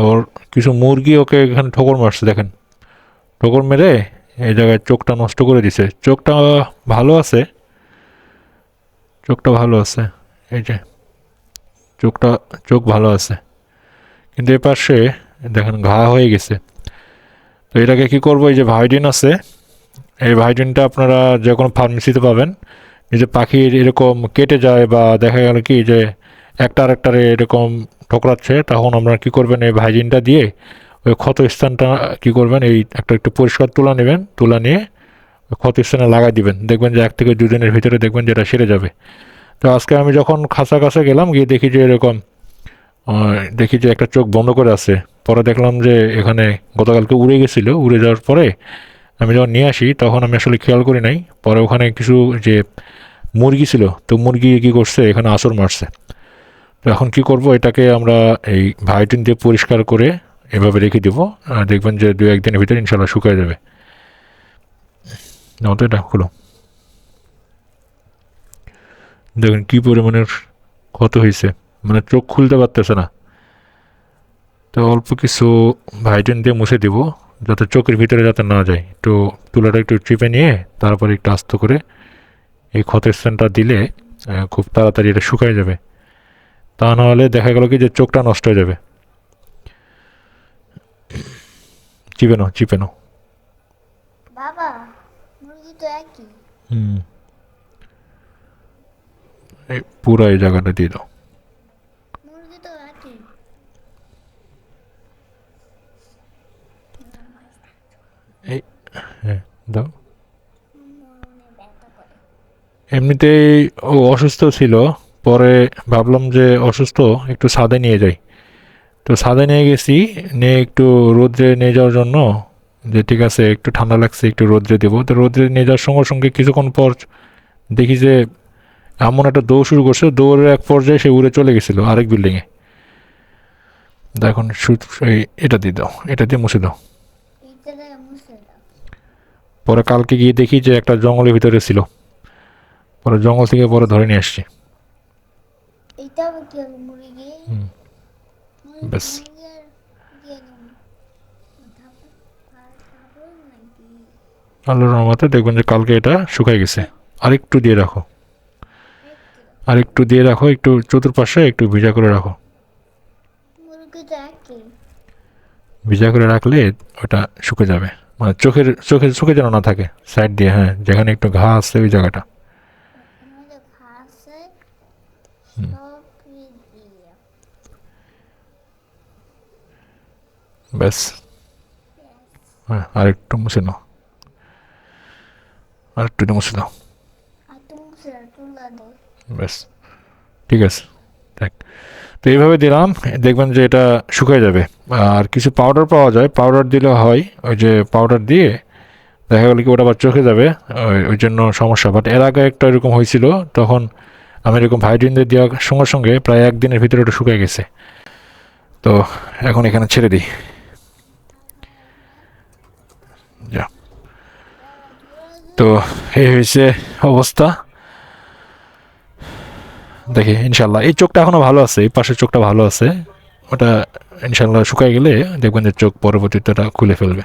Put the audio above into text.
ওর কিছু মুরগি ওকে এখানে ঠোকর মারছে, দেখেন ঠোকর মেরে এই জায়গায় চোখটা নষ্ট করে দিছে। চোখটা ভালো আছে, চোখটা ভালো আছে, এই যে চোখটা, চোখ ভালো আছে, কিন্তু এ পাশে দেখেন ঘা হয়ে গেছে। তো এটাকে কি করবো, এই যে ভাইডিন আছে, এই ভাইডিনটা আপনারা যে কোনো ফার্মেসিতে পাবেন। এই যে পাখির এরকম কেটে যায় বা দেখা গেল কি যে একটা আরেকটারে এরকম ঠোকরাচ্ছে, তখন আপনারা কী করবেন, এই ভাইজিনটা দিয়ে ওই ক্ষত স্থানটা কী করবেন, এই একটা একটু পরিষ্কার তুলা নেবেন, তুলা নিয়ে ওই ক্ষত স্থানে লাগাই দিবেন, দেখবেন যে 1 থেকে 2 দিনের ভিতরে দেখবেন যে এটা সেরে যাবে। তো আজকে আমি যখন খাঁচা কাছে গেলাম, গিয়ে দেখি যে এরকম দেখি যে একটা চোখ বন্ধ করে আছে। পরে দেখলাম যে এখানে গতকালকে উড়ে গেছিলো, উড়ে যাওয়ার পরে আমি যখন নিয়ে আসি তখন আমি আসলে খেয়াল করি নাই। পরে ওখানে কিছু যে মুরগি ছিল, তো মুরগি কী করছে, এখানে আঁচড় মারছে। তো এখন কী করব, এটাকে আমরা এই ভায়োটিন দিয়ে পরিষ্কার করে এভাবে রেখে দেবো, আর দেখবেন যে 2-1 দিনের ভিতরে ইনশাল্লাহ শুকিয়ে যাবে। নাও তো এটা হলো, দেখেন কী পরিমাণের ক্ষত হয়েছে, মানে চোখ খুলতে পারতেছে না। তো অল্প কিছু ভাইটিন দিয়ে মুছে দিব, যাতে চোখের ভিতরে যাতে না যায়। একটু তুলাটা একটু চিপে নিয়ে তারপরে একটু আস্ত করে এই ক্ষতের স্থানটা দিলে খুব তাড়াতাড়ি এটা শুকায় যাবে। তা নাহলে দেখা গেল কি যে চোখটা নষ্ট হয়ে যাবে। চিপে নাও, চিপে নাও। বাবা, মুরগি তো একই। হুম, এই পুরো এই জায়গাটা দিয়ে দাও। মুরগি তো একই। এই, হ্যাঁ, দাও। মনে ব্যথা করে। এমনিতেই ও অসুস্থ ছিল, পরে ভাবলাম যে অসুস্থ, একটু ছাদে নিয়ে যাই। তো ছাদে নিয়ে গেছি, নিয়ে একটু রোদ্রে নিয়ে যাওয়ার জন্য, যে ঠিক আছে একটু ঠান্ডা লাগছে একটু রোদ্রে দেবো। তো রোদ্রে নিয়ে যাওয়ার সঙ্গে সঙ্গে কিছুক্ষণ পর দেখি যে এমন একটা দৌড় শুরু করছে, দৌড়ের এক পর্যায়ে সে উড়ে চলে গেছিলো আরেক বিল্ডিংয়ে। এখন এটা দিয়ে দাও, এটা দিয়ে মুছে দাও। এইটা দিয়ে মুছে দাও। পরে কালকে গিয়ে দেখি যে একটা জঙ্গলের ভিতরে ছিল, পরে জঙ্গল থেকে পরে ধরে নিয়ে আসছি। এইটাও কি হবে মুরগি? হুম, ব্যাস। মুরগি আর দিয়ে দিন। খাবো নাকি? আল্লাহর রহমতে দেখবেন যে কালকে এটা শুকাই গেছে। আরেকটু দিয়ে রাখো, আরেকটু দিয়ে রাখো, একটু চতুর্পাশে একটু ভিজা করে রাখো। মুরগি তো একই। ভিজা করে রাখলে ওটা শুকে যাবে, মানে চোখে যেন না থাকে, সাইড দিয়ে, হ্যাঁ, যেখানে একটু ঘা আছে ওই জায়গাটা। আমাদের ঘাসে হুম, সব দিয়ে। ব্যাস। হ্যাঁ, আরেকটু মুছে নাও, আরেকটু দিয়ে মুছে দাও। আর তুমি মুছে তুলা দে। ব্যাস, ঠিক আছে, দেখ। তো এইভাবে দিলাম, দেখবেন যে এটা শুকিয়ে যাবে। আর কিছু পাউডার পাওয়া যায়, পাউডার দিলে হয়, ওই যে পাউডার দিয়ে দেখা গেলো কি ওটা আবার চোখে যাবে, ওই জন্য সমস্যা। বাট এর আগে একটা এরকম হয়েছিল, তখন আমি এরকম ভাইটিন দিয়ে দেওয়ার সঙ্গে সঙ্গে প্রায় 1 দিনের ভিতরে ওটা শুকিয়ে গেছে। তো এখন এখানে ছেড়ে দিই, যা। তো এই হয়েছে অবস্থা। দেখি ইনশাল্লাহ এই চোখটা এখনো ভালো আছে, এই পাশের চোখটা ভালো আছে, ওটা ইনশাল্লাহ শুকাই গেলে দেখবেন যে চোখ পরবর্তীতে ওটা খুলে ফেলবে।